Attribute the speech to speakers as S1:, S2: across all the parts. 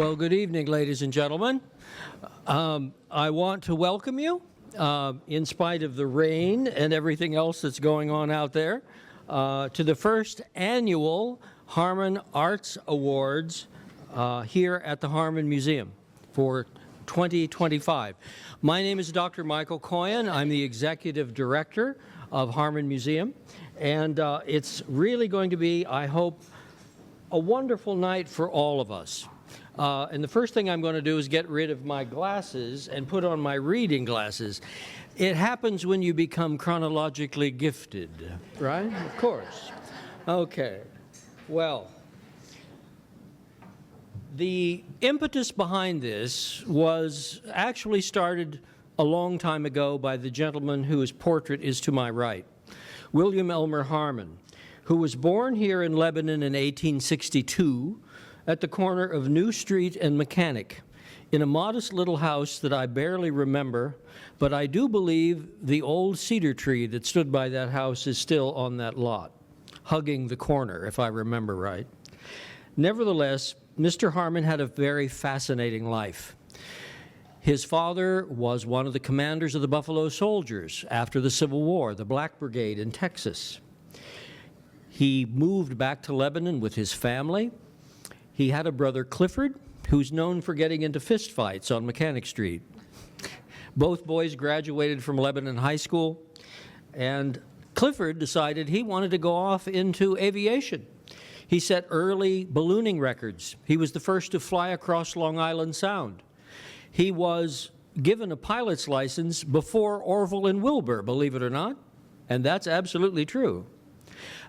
S1: Well, good evening, ladies and gentlemen. I want to welcome you, in spite of the rain and everything else that's going on out there, to the first annual Harmon Arts Awards here at the Harmon Museum for 2025. My name is Dr. Michael Coyen. I'm the Executive Director of Harmon Museum, and it's really going to be, I hope, a wonderful night for all of us. And the first thing I'm going to do is get rid of my glasses and put on my reading glasses. It happens when you become chronologically gifted, right? Of course. Okay. Well, the impetus behind this was actually started a long time ago by the gentleman whose portrait is to my right, William Elmer Harmon, who was born here in Lebanon in 1862 at the corner of New Street and Mechanic, in a modest little house that I barely remember, but I do believe the old cedar tree that stood by that house is still on that lot, hugging the corner, if I remember right. Nevertheless, Mr. Harmon had a very fascinating life. His father was one of the commanders of the Buffalo Soldiers after the Civil War, the Black Brigade in Texas. He moved back to Lebanon with his family. He had a brother, Clifford, who's known for getting into fistfights on Mechanic Street. Both boys graduated from Lebanon High School, and Clifford decided he wanted to go off into aviation. He set early ballooning records. He was the first to fly across Long Island Sound. He was given a pilot's license before Orville and Wilbur, believe it or not, and that's absolutely true.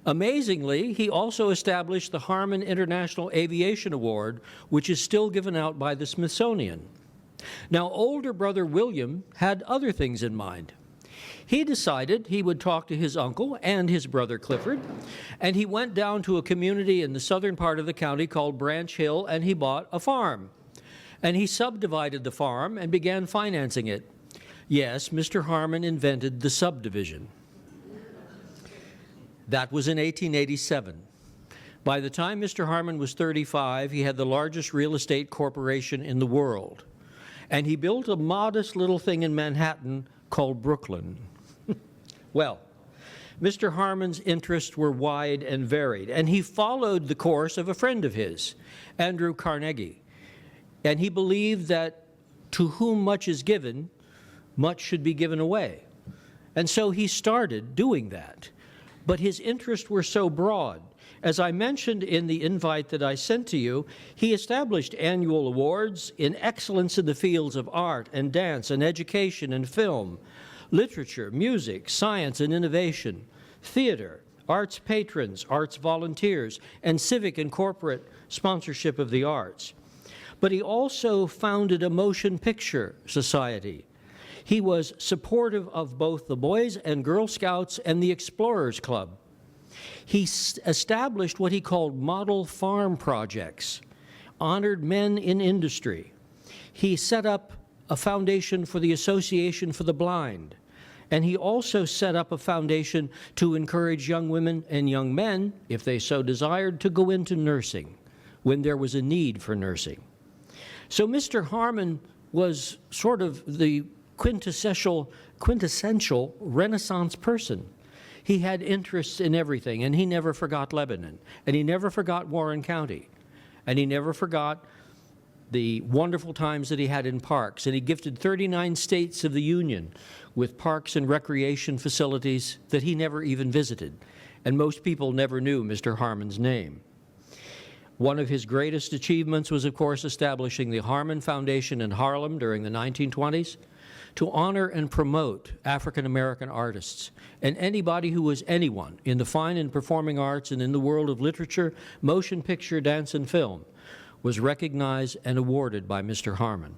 S1: Amazingly, he also established the Harmon International Aviation Award, which is still given out by the Smithsonian. Now, older brother William had other things in mind. He decided he would talk to his uncle and his brother Clifford, and he went down to a community in the southern part of the county called Branch Hill, and he bought a farm. And he subdivided the farm and began financing it. Yes, Mr. Harmon invented the subdivision. That was in 1887. By the time Mr. Harmon was 35, he had the largest real estate corporation in the world. And he built a modest little thing in Manhattan called Brooklyn. Well, Mr. Harmon's interests were wide and varied, and he followed the course of a friend of his, Andrew Carnegie. And he believed that to whom much is given, much should be given away. And so he started doing that. But his interests were so broad. As I mentioned in the invite that I sent to you, he established annual awards in excellence in the fields of art and dance and education and film, literature, music, science and innovation, theater, arts patrons, arts volunteers, and civic and corporate sponsorship of the arts. But he also founded a motion picture society. He was supportive of both the Boys and Girl Scouts and the Explorers Club. He established what he called model farm projects, honored men in industry. He set up a foundation for the Association for the Blind, and he also set up a foundation to encourage young women and young men, if they so desired, to go into nursing when there was a need for nursing. So Mr. Harmon was sort of the quintessential Renaissance person. He had interests in everything, and he never forgot Lebanon, and he never forgot Warren County, and he never forgot the wonderful times that he had in parks, and he gifted 39 states of the Union with parks and recreation facilities that he never even visited, and most people never knew Mr. Harmon's name. One of his greatest achievements was, of course, establishing the Harmon Foundation in Harlem during the 1920s, to honor and promote African-American artists and anybody who was anyone in the fine and performing arts and in the world of literature, motion picture, dance, and film was recognized and awarded by Mr. Harmon.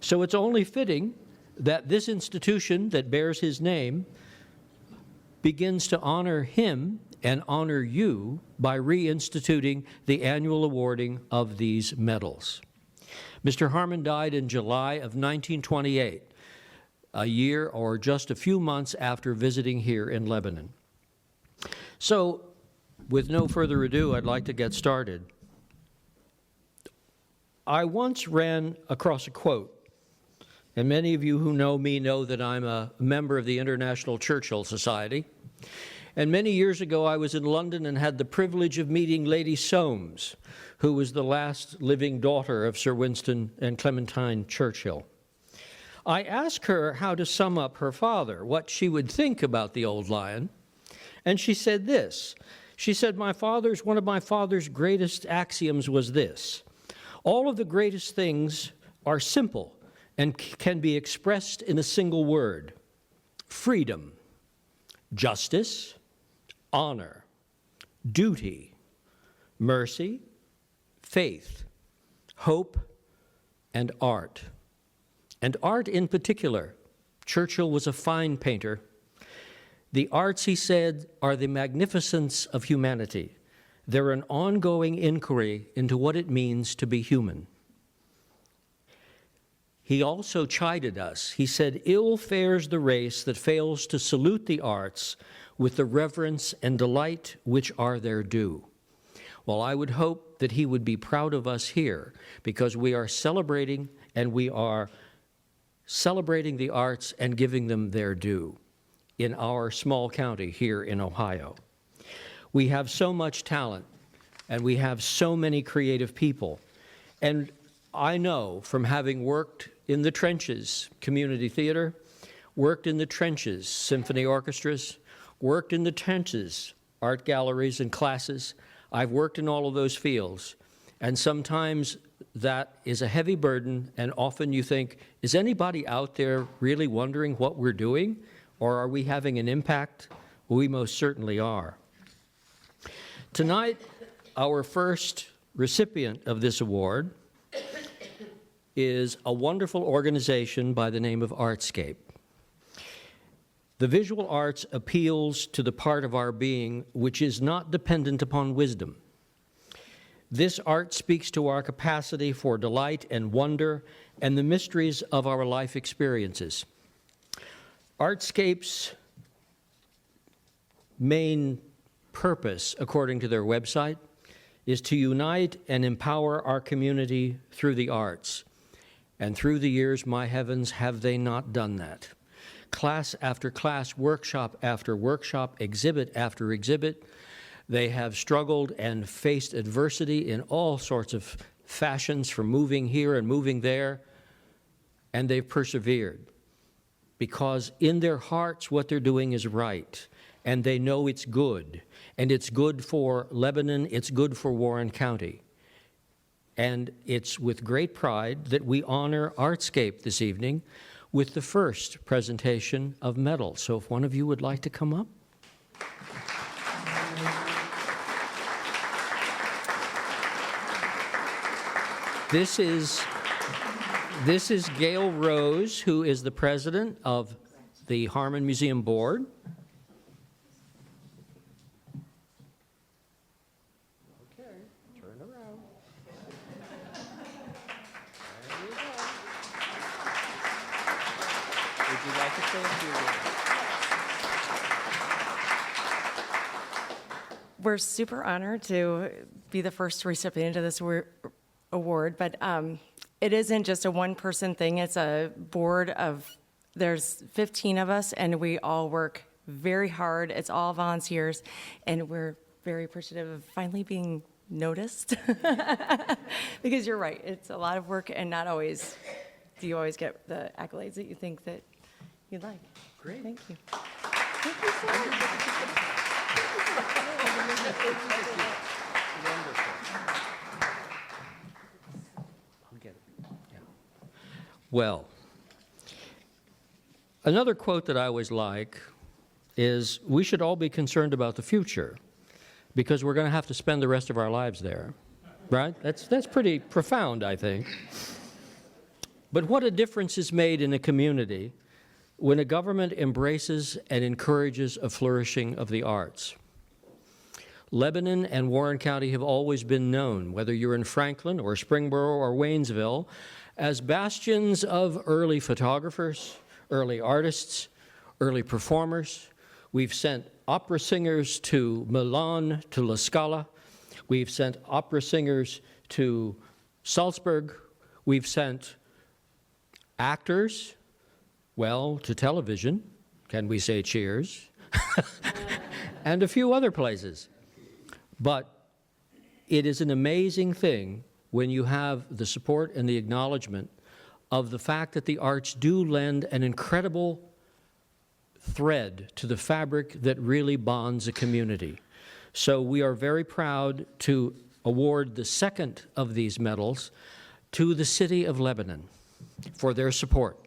S1: So it's only fitting that this institution that bears his name begins to honor him and honor you by reinstituting the annual awarding of these medals. Mr. Harmon died in July of 1928. A year or just a few months after visiting here in Lebanon. So, with no further ado, I'd like to get started. I once ran across a quote, and many of you who know me know that I'm a member of the International Churchill Society. And many years ago, I was in London and had the privilege of meeting Lady Soames, who was the last living daughter of Sir Winston and Clementine Churchill. I asked her how to sum up her father, what she would think about the old lion, and she said this. She said, one of my father's greatest axioms was this: all of the greatest things are simple and can be expressed in a single word: freedom, justice, honor, duty, mercy, faith, hope, and art. And art in particular. Churchill was a fine painter. The arts, he said, are the magnificence of humanity. They're an ongoing inquiry into what it means to be human. He also chided us. He said, "Ill fares the race that fails to salute the arts with the reverence and delight which are their due." Well, I would hope that he would be proud of us here, because we are celebrating, and we are celebrating the arts and giving them their due in our small county here in Ohio. We have so much talent, and we have so many creative people. And I know from having worked in the trenches, community theater, worked in the trenches, symphony orchestras, worked in the trenches, art galleries and classes. I've worked in all of those fields. And sometimes that is a heavy burden, and often you think, is anybody out there really wondering what we're doing? Or are we having an impact? We most certainly are. Tonight, our first recipient of this award is a wonderful organization by the name of Artscape. The visual arts appeals to the part of our being which is not dependent upon wisdom. This art speaks to our capacity for delight and wonder and the mysteries of our life experiences. Artscape's main purpose, according to their website, is to unite and empower our community through the arts. And through the years, my heavens, have they not done that? Class after class, workshop after workshop, exhibit after exhibit, they have struggled and faced adversity in all sorts of fashions, from moving here and moving there, and they've persevered. Because in their hearts, what they're doing is right, and they know it's good. And it's good for Lebanon, it's good for Warren County. And it's with great pride that we honor Artscape this evening with the first presentation of medals. So if one of you would like to come up. This is Gail Rose, who is the president of the Harmon Museum Board. Okay, turn around. There you go. Would you like to say a few words?
S2: We're super honored to be the first recipient of this award, but it isn't just a one-person thing. It's a board of, there's 15 of us, and we all work very hard. It's all volunteers, and we're very appreciative of finally being noticed. Because you're right, it's a lot of work, and not always do you always get the accolades that you think that you'd like.
S1: Great.
S2: Thank you. Thank you so much.
S1: Wonderful. I'll get it. Yeah. Well, another quote that I always like is, we should all be concerned about the future because we're going to have to spend the rest of our lives there, right? That's pretty profound, I think. But what a difference is made in a community when a government embraces and encourages a flourishing of the arts. Lebanon and Warren County have always been known, whether you're in Franklin or Springboro or Waynesville, as bastions of early photographers, early artists, early performers. We've sent opera singers to Milan, to La Scala. We've sent opera singers to Salzburg, we've sent actors, well, to television. Can we say cheers? And a few other places. But it is an amazing thing when you have the support and the acknowledgement of the fact that the arts do lend an incredible thread to the fabric that really bonds a community. So we are very proud to award the second of these medals to the City of Lebanon for their support.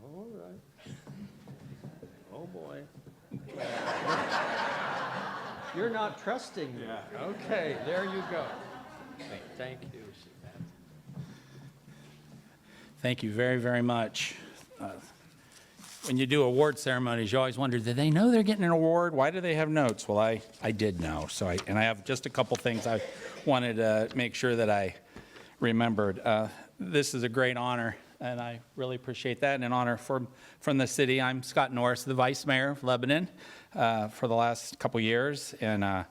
S1: All right. Oh, boy. You're not trusting me. Yeah. Okay, there you go. Thank you.
S3: Thank you very, very much. When you do award ceremonies, you always wonder, do they know they're getting an award? Why do they have notes? Well, I did know. And I have just a couple things I wanted to make sure that I remembered. This is a great honor, and I really appreciate that, and an honor from the city. I'm Scott Norris, the Vice Mayor of Lebanon for the last couple years, and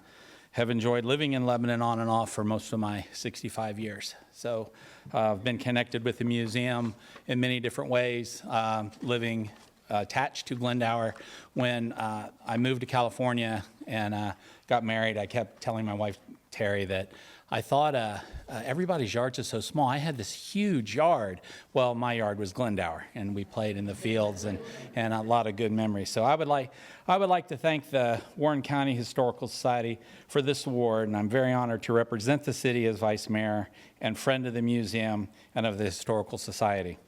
S3: have enjoyed living in Lebanon on and off for most of my 65 years. So I've been connected with the museum in many different ways, living attached to Glendower. When I moved to California and got married, I kept telling my wife, Terry, that I thought everybody's yards are so small. I had this huge yard. Well, my yard was Glendower, and we played in the fields and a lot of good memories. So I would like to thank the Warren County Historical Society for this award, and I'm very honored to represent the city as Vice Mayor and friend of the museum and of the Historical Society.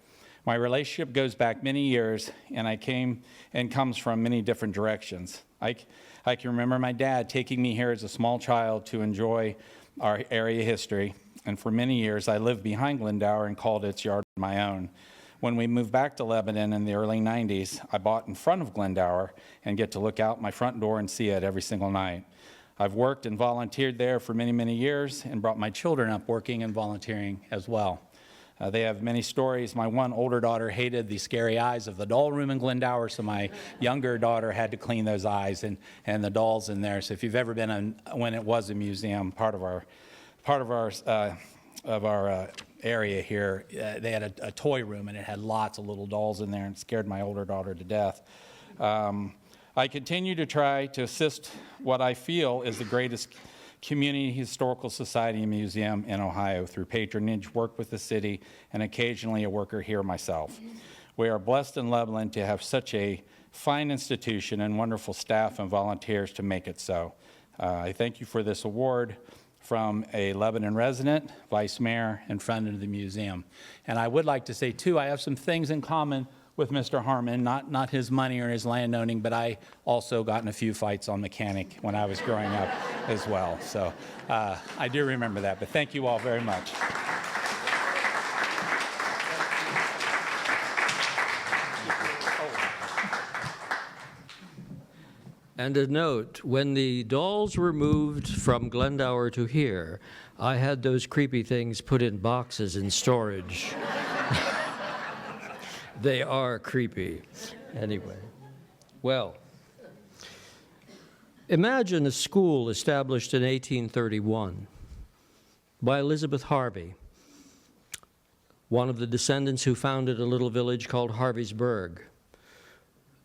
S3: My relationship goes back many years, and comes from many different directions. I can remember my dad taking me here as a small child to enjoy our area history, and for many years I lived behind Glendower and called its yard my own. When we moved back to Lebanon in the early 90s, I bought in front of Glendower and get to look out my front door and see it every single night. I've worked and volunteered there for many, many years and brought my children up working and volunteering as well. They have many stories. My one older daughter hated the scary eyes of the doll room in Glendower, so my younger daughter had to clean those eyes and the dolls in there. So if you've ever been when it was a museum, part of our area here, they had a toy room and it had lots of little dolls in there and scared my older daughter to death. I continue to try to assist what I feel is the greatest community historical society and museum in Ohio through patronage, work with the city, and occasionally a worker here myself. We are blessed in Lebanon to have such a fine institution and wonderful staff and volunteers to make it so. I thank you for this award from a Lebanon resident, vice mayor, and friend of the museum. And I would like to say, too, I have some things in common with Mr. Harmon, not his money or his landowning, but I also got in a few fights on mechanic when I was growing up as well. So I do remember that, but thank you all very much.
S1: And a note, when the dolls were moved from Glendower to here, I had those creepy things put in boxes in storage. They are creepy. Anyway, well, imagine a school established in 1831 by Elizabeth Harvey, one of the descendants who founded a little village called Harveysburg,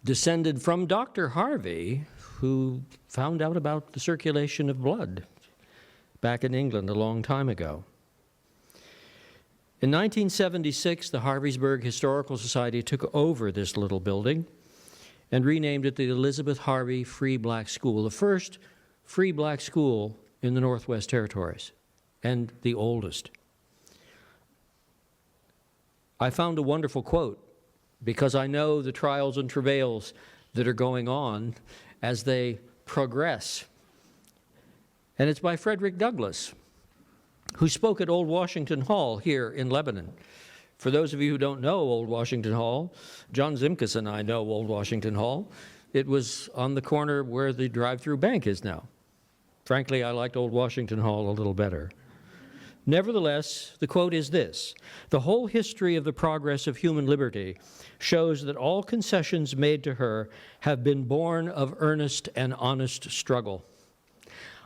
S1: descended from Dr. Harvey, who found out about the circulation of blood back in England a long time ago. In 1976, the Harveysburg Historical Society took over this little building and renamed it the Elizabeth Harvey Free Black School, the first free black school in the Northwest Territories, and the oldest. I found a wonderful quote, because I know the trials and travails that are going on as they progress. And it's by Frederick Douglass, who spoke at Old Washington Hall here in Lebanon. For those of you who don't know Old Washington Hall, John Zimkus and I know Old Washington Hall. It was on the corner where the drive-through bank is now. Frankly, I liked Old Washington Hall a little better. Nevertheless, the quote is this: "The whole history of the progress of human liberty shows that all concessions made to her have been born of earnest and honest struggle."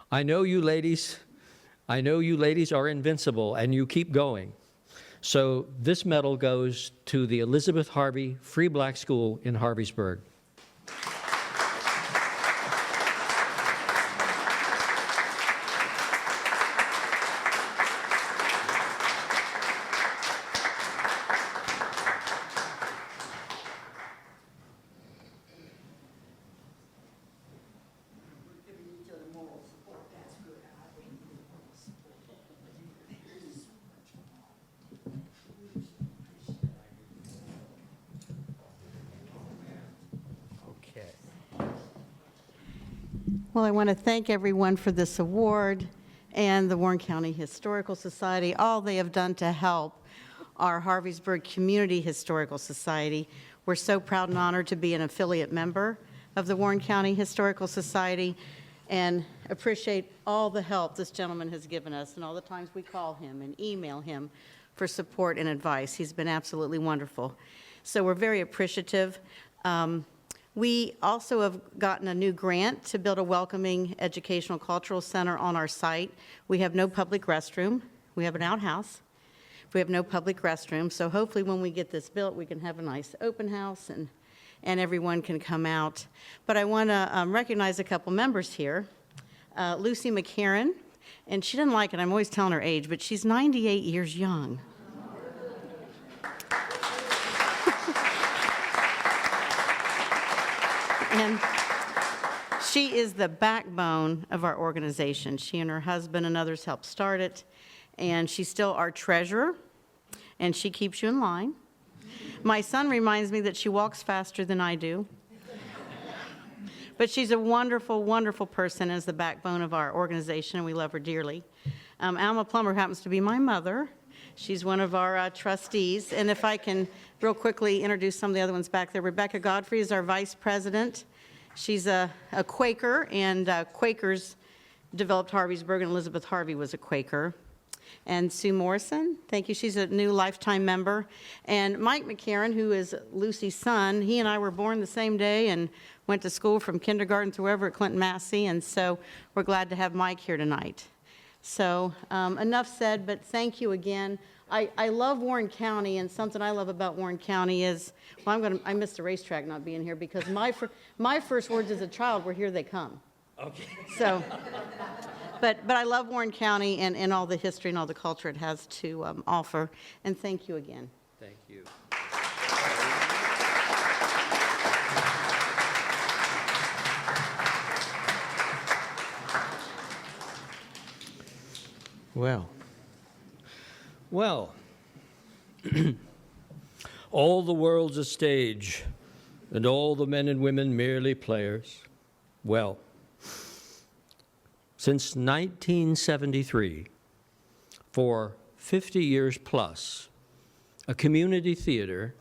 S1: I know you ladies are invincible, and you keep going. So this medal goes to the Elizabeth Harvey Free Black School in Harveysburg.
S4: Well, I want to thank everyone for this award and the Warren County Historical Society, all they have done to help our Harveysburg Community Historical Society. We're so proud and honored to be an affiliate member of the Warren County Historical Society and appreciate all the help this gentleman has given us and all the times we call him and email him for support and advice. He's been absolutely wonderful. So we're very appreciative. We also have gotten a new grant to build a welcoming educational cultural center on our site. We have no public restroom. We have an outhouse. We have no public restroom. So hopefully when we get this built, we can have a nice open house and everyone can come out. But I want to recognize a couple members here. Lucy McCarran, and she doesn't like it. I'm always telling her age, but she's 98 years young. And she is the backbone of our organization. She and her husband and others helped start it, and she's still our treasurer, and she keeps you in line. My son reminds me that she walks faster than I do. But she's a wonderful, wonderful person as the backbone of our organization, and we love her dearly. Alma Plummer happens to be my mother. She's one of our trustees. And if I can real quickly introduce some of the other ones back there. Rebecca Godfrey is our vice president. She's a Quaker, and Quakers developed Harveysburg, and Elizabeth Harvey was a Quaker. And Sue Morrison, thank you. She's a new lifetime member. And Mike McCarran, who is Lucy's son, he and I were born the same day and went to school from kindergarten through ever at Clinton Massey, and so we're glad to have Mike here tonight. So enough said, but thank you again. I love Warren County, and something I love about Warren County is, well, I missed the racetrack not being here because my first words as a child were, "Here they come." Okay. So, but I love Warren County and all the history and all the culture it has to offer, and thank you again.
S1: Thank you. Well, all the world's a stage, and all the men and women merely players. Well, since 1973, for 50 years plus, a community theater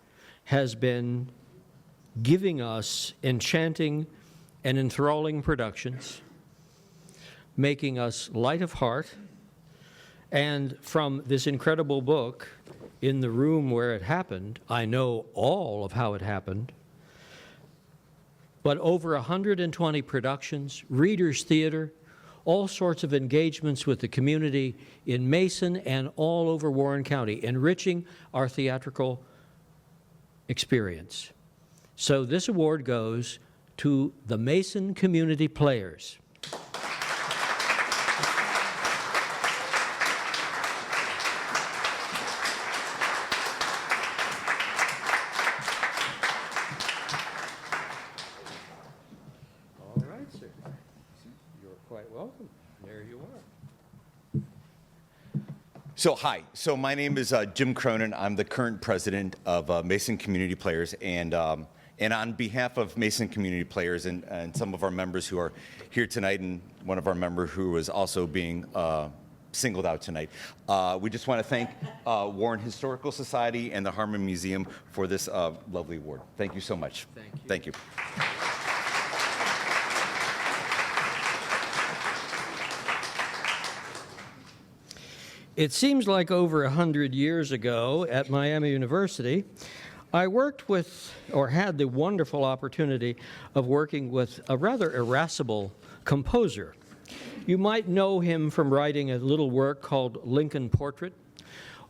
S1: has been giving us enchanting and enthralling productions, making us light of heart. And from this incredible book, In the Room Where It Happened, I know all of how it happened. But over 120 productions, readers' theater, all sorts of engagements with the community in Mason and all over Warren County, enriching our theatrical experience. So this award goes to the Mason Community Players.
S5: So hi, so my name is Jim Cronin. I'm the current president of Mason Community Players, and on behalf of Mason Community Players and some of our members who are here tonight, and one of our members who is also being singled out tonight, we just want to thank Warren Historical Society and the Harmon Museum for this lovely award. Thank you so much. Thank you.
S1: It seems like over 100 years ago at Miami University, I worked with, or had the wonderful opportunity of working with a rather irascible composer. You might know him from writing a little work called Lincoln Portrait,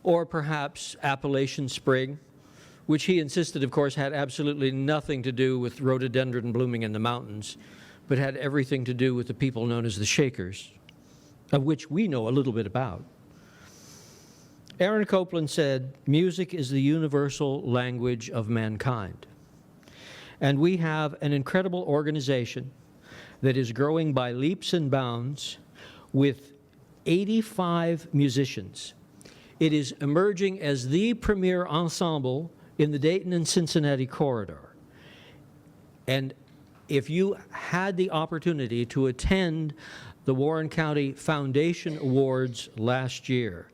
S1: or perhaps Appalachian Spring, which he insisted, of course, had absolutely nothing to do with rhododendron blooming in the mountains, but had everything to do with the people known as the Shakers, of which we know a little bit about. Aaron Copland said, "Music is the universal language of mankind." And we have an incredible organization that is growing by leaps and bounds with 85 musicians. It is emerging as the premier ensemble in the Dayton and Cincinnati corridor. And if you had the opportunity to attend the Warren County Foundation Awards last year,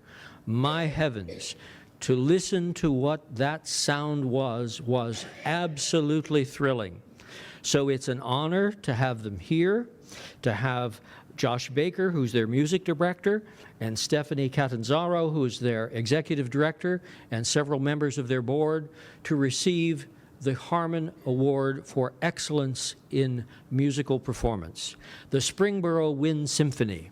S1: my heavens, to listen to what that sound was absolutely thrilling. So it's an honor to have them here, to have Josh Baker, who's their music director, and Stephanie Catanzaro, who is their executive director, and several members of their board, to receive the Harmon Award for Excellence in Musical Performance, the Springboro Wind Symphony.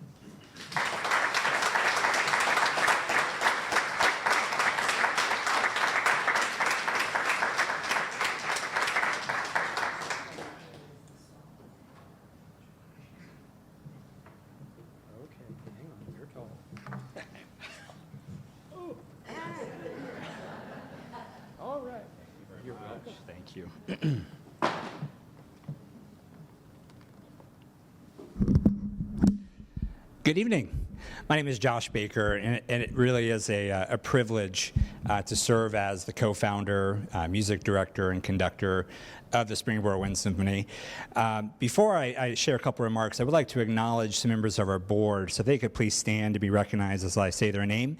S3: Thank you. Good evening. My name is Josh Baker, and it really is a privilege to serve as the co-founder, music director, and conductor of the Springboro Wind Symphony. Before I share a couple remarks, I would like to acknowledge some members of our board, so if they could please stand to be recognized as I say their name.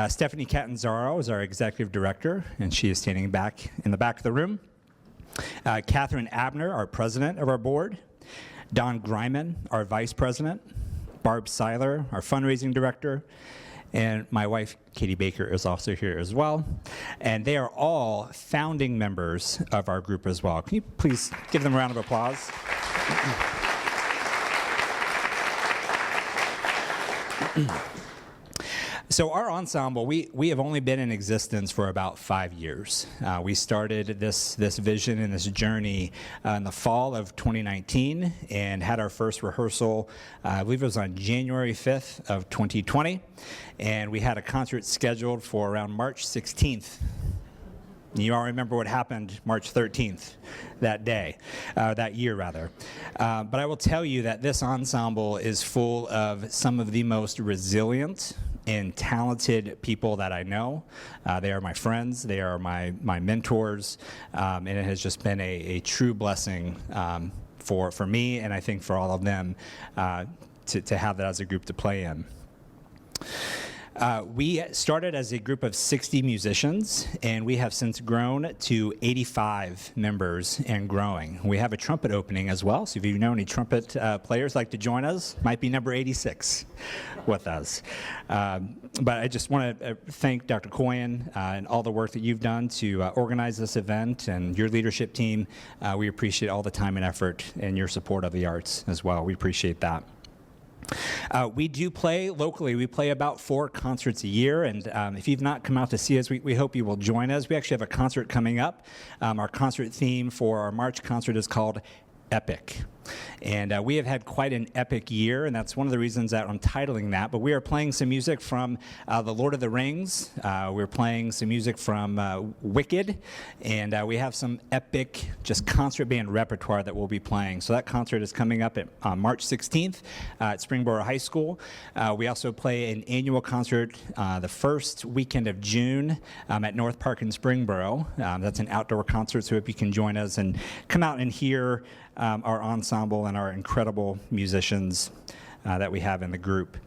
S3: Stephanie Catanzaro is our executive director, and she is standing back in the back of the room. Catherine Abner, our president of our board. Don Greiman, our vice president. Barb Seiler, our fundraising director. And my wife, Katie Baker, is also here as well. And they are all founding members of our group as well. Can you please give them a round of applause? So our ensemble, we have only been in existence for about 5 years. We started this vision and this journey in the fall of 2019 and had our first rehearsal, I believe it was on January 5th of 2020. And we had a concert scheduled for around March 16th. You all remember what happened March 13th, that year rather. But I will tell you that this ensemble is full of some of the most resilient and talented people that I know. They are my friends, they are my mentors, and it has just been a true blessing for me, and I think for all of them to have that as a group to play in. We started as a group of 60 musicians, and we have since grown to 85 members and growing. We have a trumpet opening as well, so if you know any trumpet players like to join us, might be number 86 with us. But I just want to thank Dr. Coyen and all the work that you've done to organize this event, and your leadership team. We appreciate all the time and effort and your support of the arts as well. We appreciate that. We do play locally. We play about 4 concerts a year, and if you've not come out to see us, we hope you will join us. We actually have a concert coming up. Our concert theme for our March concert is called Epic. And we have had quite an epic year, and that's one of the reasons that I'm titling that. But we are playing some music from The Lord of the Rings. We're playing some music from Wicked, and we have some epic just concert band repertoire that we'll be playing. So that concert is coming up at March 16th at Springboro High School. We also play an annual concert the first weekend of June at North Park in Springboro. That's an outdoor concert, so if you can join us and come out and hear our ensemble and our incredible musicians
S6: that we have in the group.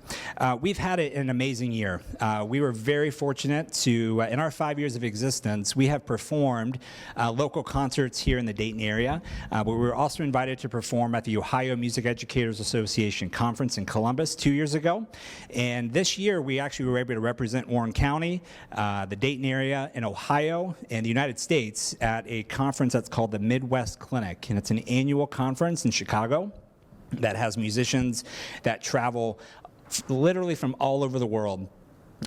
S6: We've had an amazing year. We were very fortunate to, in our 5 years of existence, we have performed local concerts here in the Dayton area, but we were also invited to perform at the Ohio Music Educators Association Conference in Columbus 2 years ago. And this year, we actually were able to represent Warren County, the Dayton area, in Ohio, and the United States at a conference that's called the Midwest Clinic. And it's an annual conference in Chicago that has musicians that travel literally from all over the world.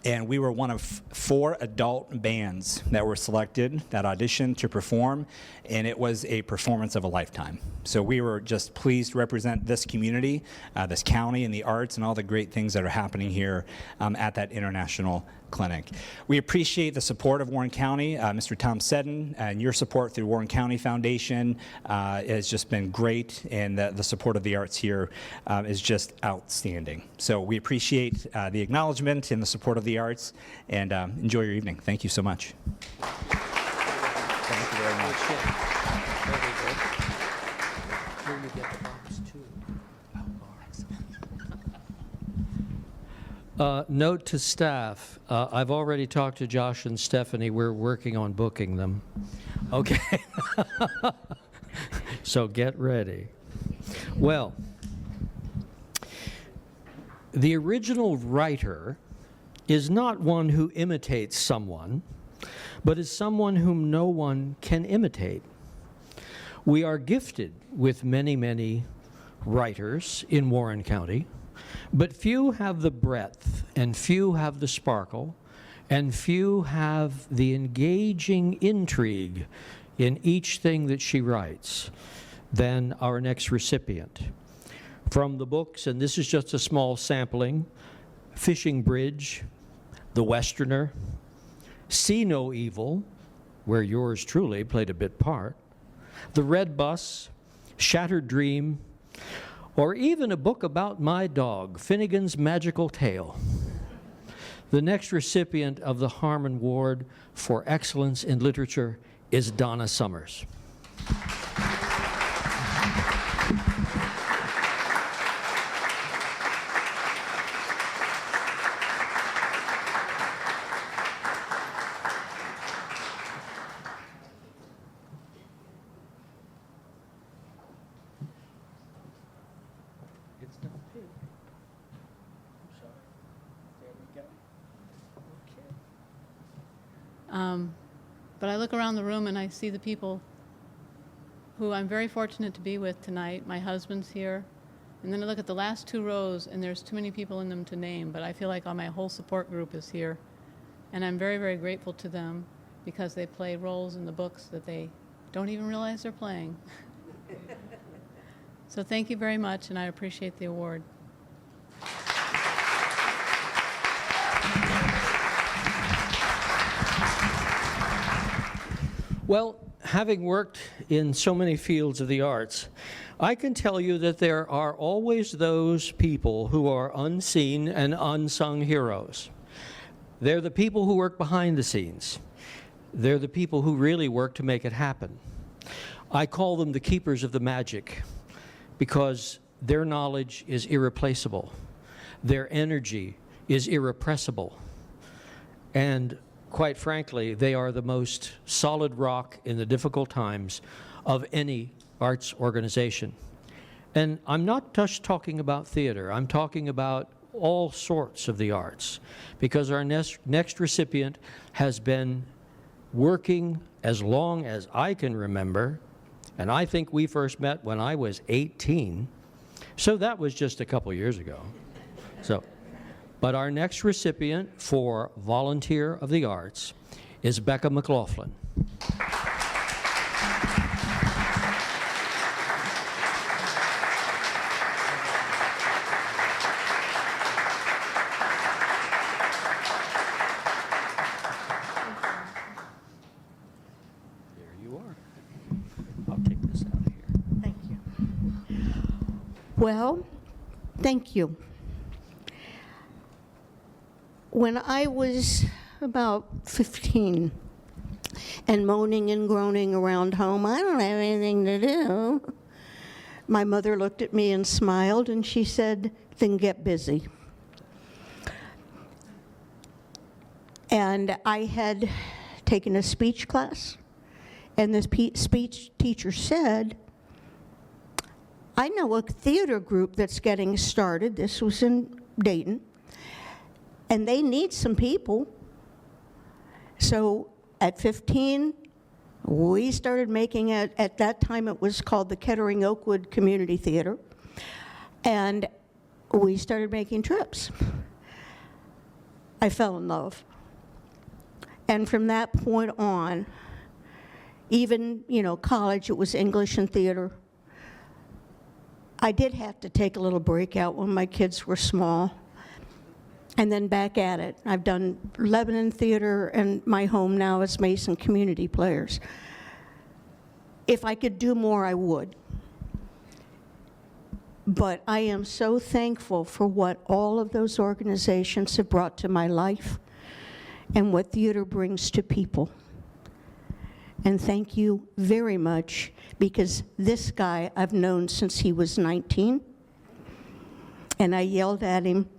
S6: And we were one of 4 adult bands that were selected, that auditioned to perform, and it was a performance of a lifetime. So we were just pleased to represent this community, this county, and the arts, and all the great things that are happening here at that international clinic. We appreciate the support of Warren County, Mr. Tom Seddon, and your support through Warren County Foundation has just been great, and the support of the arts here is just outstanding. So we appreciate the acknowledgement and the support of the arts, and enjoy your evening. Thank you so much. Thank you very much.
S1: Note to staff, I've already talked to Josh and Stephanie. We're working on booking them. Okay. So get ready. Well, the original writer is not one who imitates someone, but is someone whom no one can imitate. We are gifted with many, many writers in Warren County, but few have the breadth, and few have the sparkle, and few have the engaging intrigue in each thing that she writes than our next recipient. From the books, and this is just a small sampling, Fishing Bridge, The Westerner, See No Evil, where yours truly played a bit part, The Red Bus, Shattered Dream, or even a book about my dog, Finnegan's Magical Tale. The next recipient of the Harmon Award for Excellence in Literature is Donna Summers.
S7: But I look around the room and I see the people who I'm very fortunate to be with tonight. My husband's here. And then I look at the last 2 rows, and there's too many people in them to name, but I feel like my whole support group is here. And I'm very, very grateful to them because they play roles in the books that they don't even realize they're playing. So thank you very much, and I appreciate the award.
S1: Well, having worked in so many fields of the arts, I can tell you that there are always those people who are unseen and unsung heroes. They're the people who work behind the scenes. They're the people who really work to make it happen. I call them the keepers of the magic because their knowledge is irreplaceable. Their energy is irrepressible. And quite frankly, they are the most solid rock in the difficult times of any arts organization. And I'm not just talking about theater. I'm talking about all sorts of the arts, because our next recipient has been working as long as I can remember, and I think we first met when I was 18, so that was just a couple years ago. But our next recipient for Volunteer of the Arts is Becca McLaughlin. There you are. I'll take this out of here.
S8: Thank you. Well, thank you. When I was about 15 and moaning and groaning around home, I don't have anything to do, my mother looked at me and smiled, and she said, than get busy. And I had taken a speech class, and the speech teacher said, I know a theater group that's getting started. This was in Dayton, and they need some people. So at 15, we started making it. At that time, it was called the Kettering Oakwood Community Theater, and we started making trips. I fell in love. And from that point on, even, college, it was English and theater. I did have to take a little break out when my kids were small, and then back at it. I've done Lebanon Theater, and my home now is Mason Community Players. If I could do more, I would. But I am so thankful for what all of those organizations have brought to my life and what theater brings to people. And thank you very much, because this guy I've known since he was 19, and I yelled at him.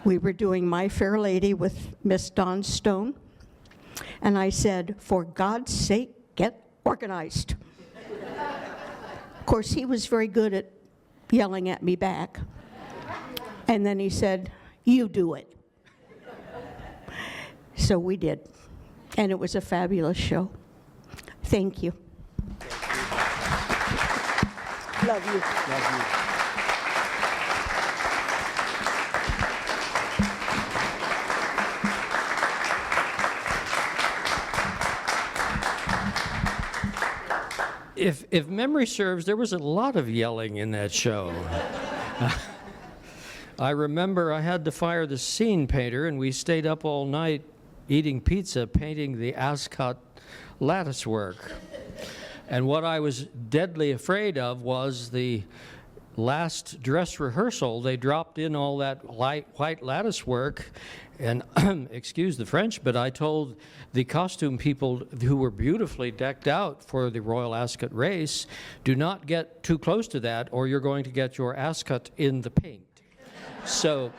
S8: We were doing My Fair Lady with Miss Dawn Stone, and I said, for God's sake, get organized. Of course, he was very good at yelling at me back. And then he said, you do it. So we did, and it was a fabulous show. Thank you. Love you.
S3: Love you.
S1: If memory serves, there was a lot of yelling in that show. I remember I had to fire the scene painter, and we stayed up all night eating pizza, painting the Ascot lattice work. And what I was deadly afraid of was the last dress rehearsal. They dropped in all that white lattice work, and excuse the French, but I told the costume people who were beautifully decked out for the Royal Ascot race, do not get too close to that, or you're going to get your Ascot in the paint. So,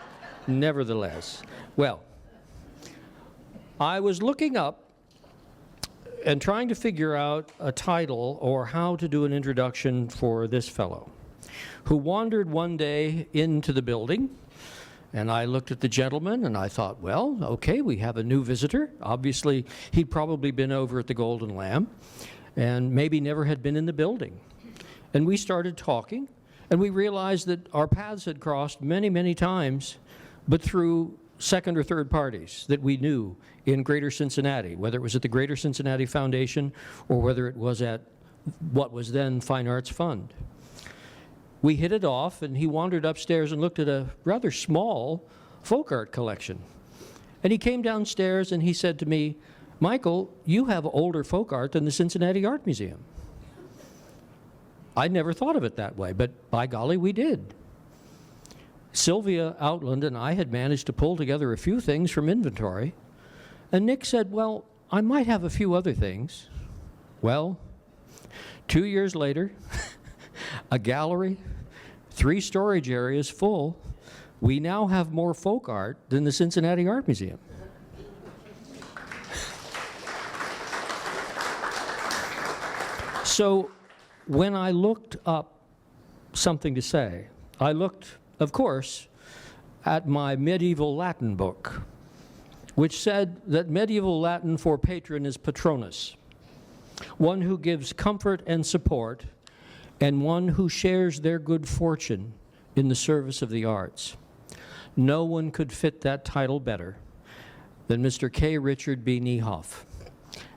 S1: nevertheless, well, I was looking up and trying to figure out a title or how to do an introduction for this fellow, who wandered one day into the building, and I looked at the gentleman and I thought, well, okay, we have a new visitor. Obviously, he'd probably been over at the Golden Lamb and maybe never had been in the building. And we started talking, and we realized that our paths had crossed many, many times, but through second or third parties that we knew in Greater Cincinnati, whether it was at the Greater Cincinnati Foundation or whether it was at what was then Fine Arts Fund. We hit it off, and he wandered upstairs and looked at a rather small folk art collection. And he came downstairs and he said to me, Michael, you have older folk art than the Cincinnati Art Museum. I never thought of it that way, but by golly, we did. Sylvia Outland and I had managed to pull together a few things from inventory, and Nick said, well, I might have a few other things. Well, 2 years later, a gallery, 3 storage areas full, we now have more folk art than the Cincinnati Art Museum. So when I looked up something to say, I looked, of course, at my medieval Latin book, which said that medieval Latin for patron is patronus, one who gives comfort and support, and one who shares their good fortune in the service of the arts. No one could fit that title better than Mr. K. Richard B. Niehoff,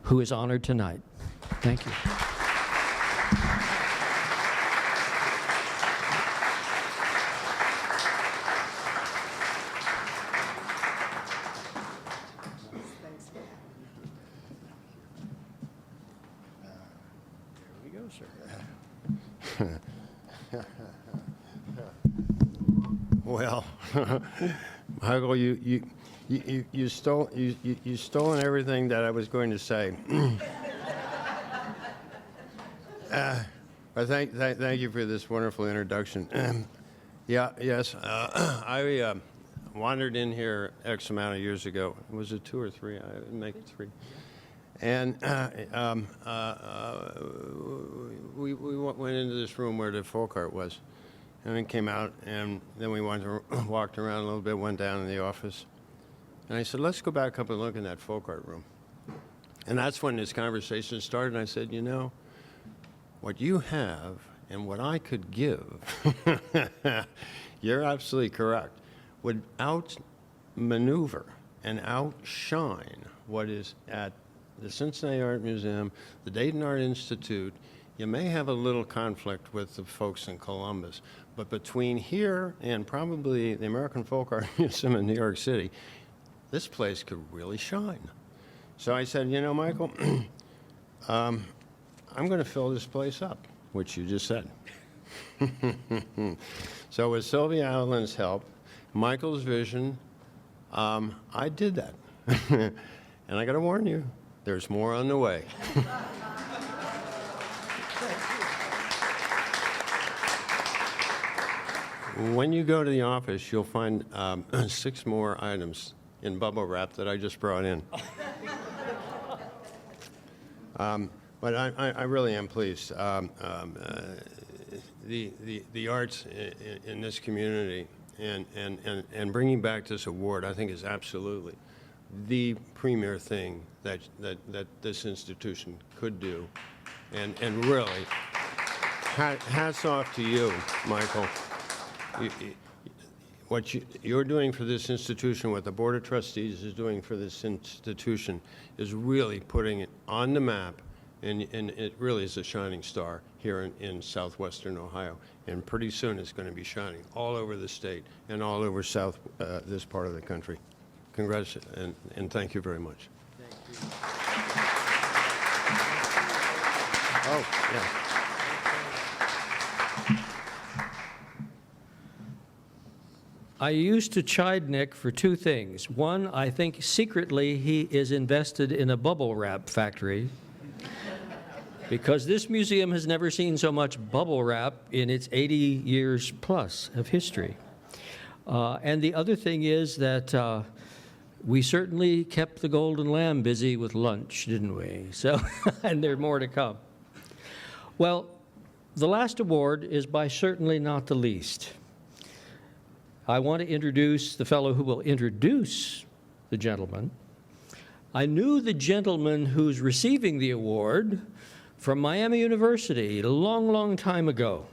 S1: who is honored tonight. Thank you.
S9: Well, Michael, you stolen everything that I was going to say. Well, thank you for this wonderful introduction. Yes, I wandered in here X amount of years ago. Was it 2 or 3? I would make it 3. And we went into this room where the folk art was, and then came out, and then we walked around a little bit, went down in the office, and I said, let's go back up and look in that folk art room. And that's when this conversation started, and I said, you know, what you have and what I could give, you're absolutely correct, would outmaneuver and outshine what is at the Cincinnati Art Museum, the Dayton Art Institute. You may have a little conflict with the folks in Columbus, but between here and probably the American Folk Art Museum in New York City, this place could really shine. So I said, you know, Michael, I'm going to fill this place up, which you just said. So with Sylvia Allen's help, Michael's vision, I did that. And I got to warn you, there's more on the way. When you go to the office, you'll find 6 more items in bubble wrap that I just brought in. But I really am pleased. The arts in this community and bringing back this award, I think, is absolutely the premier thing that this institution could do. And really, hats off to you, Michael. What you're doing for this institution, what the Board of Trustees is doing for this institution, is really putting it on the map, and it really is a shining star here in southwestern Ohio. And pretty soon it's going to be shining all over the state and all over this part of the country. Congrats, and thank you very much. Thank you. Oh, yeah.
S1: I used to chide Nick for 2 things. One, I think secretly he is invested in a bubble wrap factory, because this museum has never seen so much bubble wrap in its 80 years plus of history. And the other thing is that we certainly kept the Golden Lamb busy with lunch, didn't we? So, and there's more to come. Well, the last award is by certainly not the least. I want to introduce the fellow who will introduce the gentleman. I knew the gentleman who's receiving the award from Miami University a long, long time ago.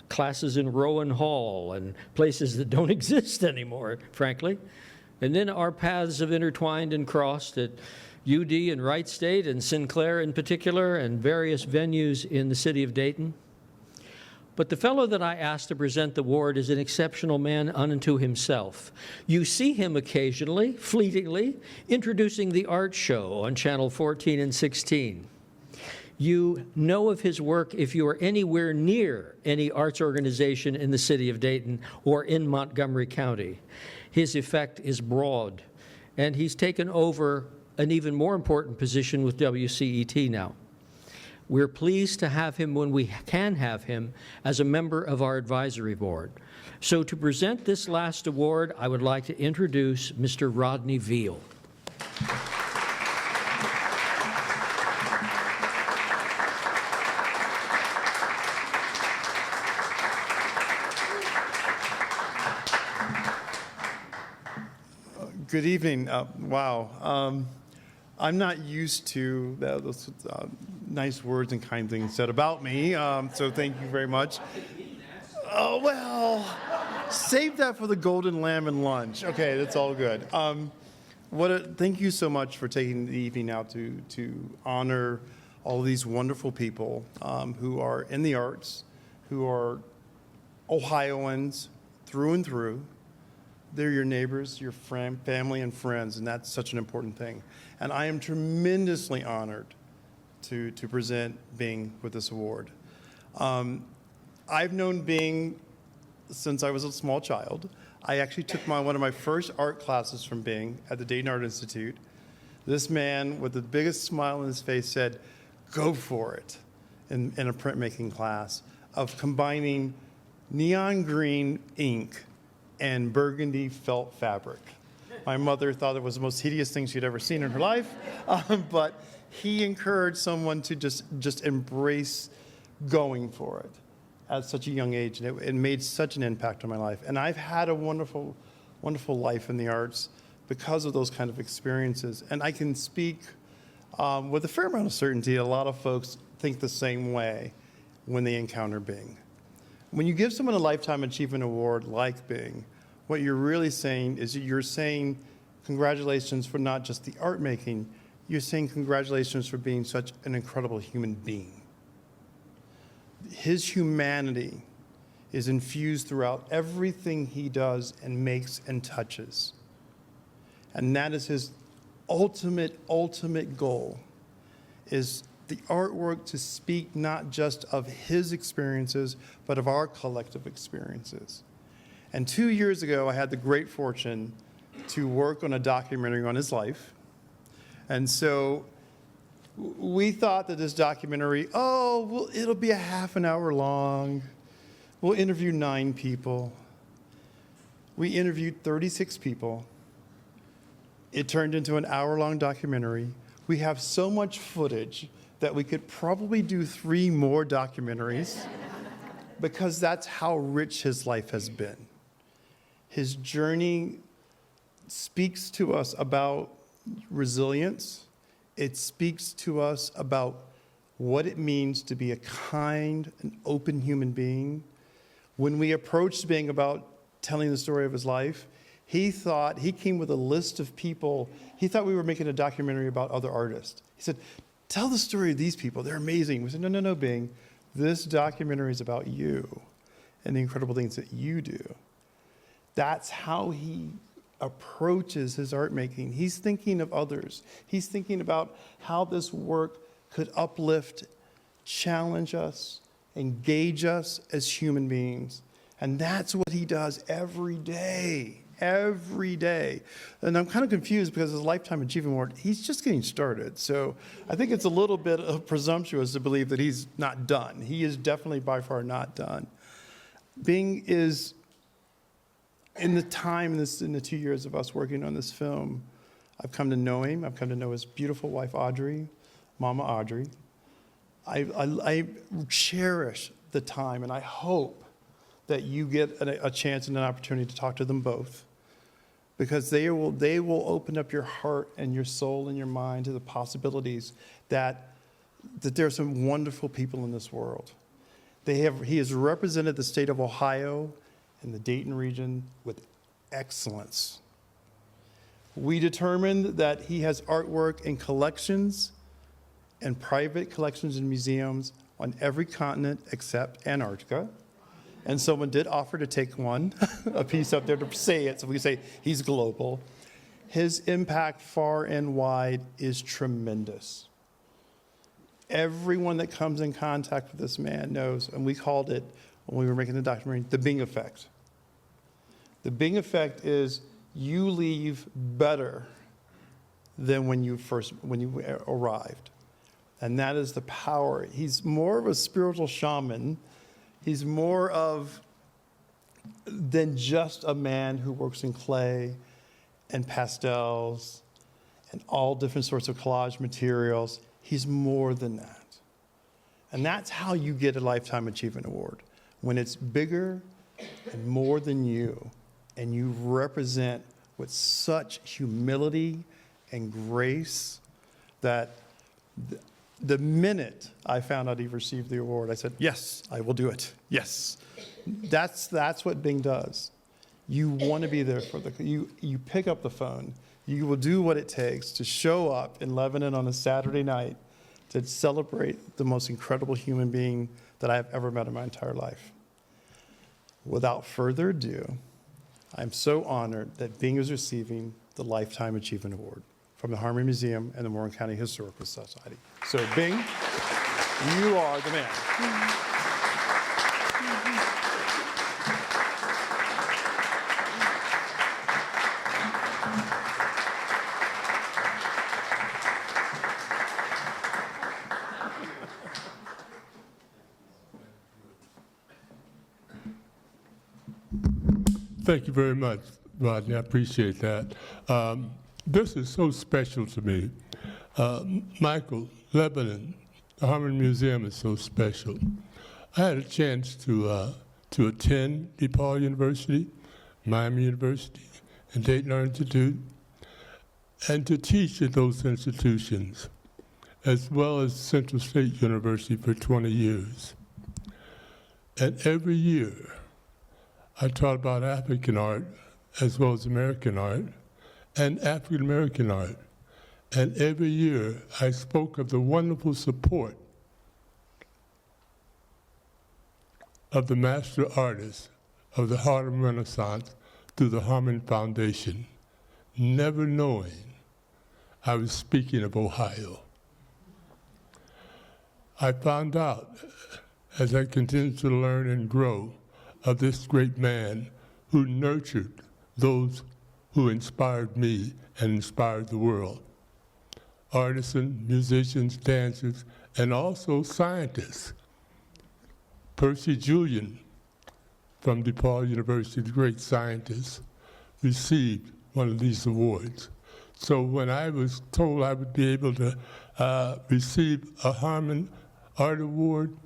S1: Classes in Rowan Hall and places that don't exist anymore, frankly. And then our paths have intertwined and crossed at UD and Wright State and Sinclair in particular, and various venues in the city of Dayton. But the fellow that I asked to present the award is an exceptional man unto himself. You see him occasionally, fleetingly, introducing the art show on Channel 14 and 16. You know of his work if you are anywhere near any arts organization in the city of Dayton or in Montgomery County. His effect is broad, and he's taken over an even more important position with WCET now. We're pleased to have him when we can have him as a member of our advisory board. So to present this last award, I would like to introduce Mr. Rodney Veal.
S10: Good evening. Wow. I'm not used to those nice words and kind things said about me, so thank you very much. Oh, well, save that for the Golden Lamb and lunch. Okay, that's all good. Thank you so much for taking the evening out to honor all of these wonderful people who are in the arts, who are Ohioans through and through. They're your neighbors, your family and friends, and that's such an important thing. And I am tremendously honored to present Bing with this award. I've known Bing since I was a small child. I actually took one of my first art classes from Bing at the Dayton Art Institute. This man with the biggest smile on his face said, "Go for it." in a printmaking class of combining neon green ink and burgundy felt fabric. My mother thought it was the most hideous thing she'd ever seen in her life, but he encouraged someone to just embrace going for it at such a young age, and it made such an impact on my life. And I've had a wonderful, wonderful life in the arts because of those kind of experiences. And I can speak with a fair amount of certainty. A lot of folks think the same way when they encounter Bing. When you give someone a Lifetime Achievement Award like Bing, what you're really saying is you're saying congratulations for not just the art making, you're saying congratulations for being such an incredible human being. His humanity is infused throughout everything he does and makes and touches. And that is his ultimate goal, is the artwork to speak not just of his experiences, but of our collective experiences. And 2 years ago, I had the great fortune to work on a documentary on his life. And so we thought that this documentary, well, it'll be a half an hour long. We'll interview 9 people. We interviewed 36 people. It turned into an hour-long documentary. We have so much footage that we could probably do 3 more documentaries because that's how rich his life has been. His journey speaks to us about resilience. It speaks to us about what it means to be a kind and open human being. When we approached Bing about telling the story of his life, he came with a list of people. He thought we were making a documentary about other artists. He said, tell the story of these people. They're amazing. We said, no, Bing. This documentary is about you and the incredible things that you do. That's how he approaches his art making. He's thinking of others. He's thinking about how this work could uplift, challenge us, engage us as human beings. And that's what he does every day. And I'm kind of confused because his Lifetime Achievement Award, he's just getting started. So I think it's a little bit presumptuous to believe that he's not done. He is definitely by far not done. Bing is, in the 2 years of us working on this film, I've come to know him. I've come to know his beautiful wife, Audrey, Mama Audrey. I cherish the time, and I hope that you get a chance and an opportunity to talk to them both, because they will open up your heart and your soul and your mind to the possibilities that there are some wonderful people in this world. He has represented the state of Ohio and the Dayton region with excellence. We determined that he has artwork in collections and private collections in museums on every continent except Antarctica. And someone did offer to take a piece up there to say it, so we say he's global. His impact far and wide is tremendous. Everyone that comes in contact with this man knows, and we called it, when we were making the documentary, the Bing effect. The Bing effect is you leave better than when you arrived. And that is the power. He's more of a spiritual shaman. He's more than just a man who works in clay and pastels and all different sorts of collage materials. He's more than that. And that's how you get a Lifetime Achievement Award, when it's bigger and more than you, and you represent with such humility and grace that the minute I found out he received the award, I said, yes, I will do it. Yes. That's what Bing does. You want to be there for you pick up the phone. You will do what it takes to show up in Lebanon on a Saturday night to celebrate the most incredible human being that I have ever met in my entire life. Without further ado, I'm so honored that Bing is receiving the Lifetime Achievement Award from the Harmon Museum and the Warren County Historical Society. So Bing, you are the man.
S11: Thank you very much, Rodney. I appreciate that. This is so special to me. Michael, Lebanon, the Harmon Museum is so special. I had a chance to attend DePaul University, Miami University, and Dayton Art Institute, and to teach at those institutions, as well as Central State University for 20 years. And every year, I taught about African art, as well as American art, and African American art. And every year, I spoke of the wonderful support of the master artists of the Harlem Renaissance through the Harmon Foundation, never knowing I was speaking of Ohio. I found out, as I continued to learn and grow, of this great man who nurtured those who inspired me and inspired the world. Artisans, musicians, dancers, and also scientists. Percy Julian from DePaul University, the great scientist, received one of these awards. So when I was told I would be able to receive a Harmon Art Award,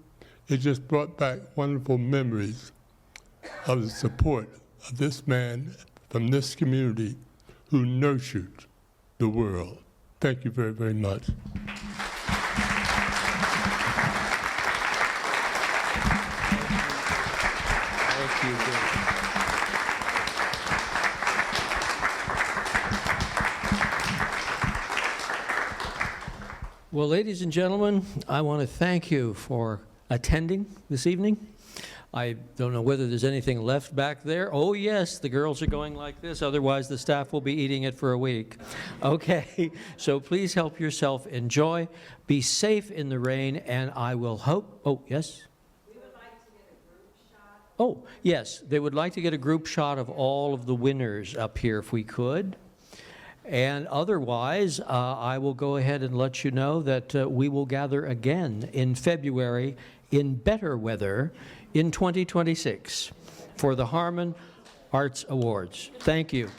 S11: it just brought back wonderful memories of the support of this man from this community who nurtured the world. Thank you very, very much.
S1: Thank you. Well, ladies and gentlemen, I want to thank you for attending this evening. I don't know whether there's anything left back there. Oh, yes, the girls are going like this. Otherwise, the staff will be eating it for a week. Okay, so please help yourself. Enjoy. Be safe in the rain, and I will hope. Oh, yes? We would like to get a group shot. Oh, yes, they would like to get a group shot of all of the winners up here if we could. And otherwise, I will go ahead and let you know that we will gather again in February in better weather in 2026 for the Harmon Arts Awards. Thank you.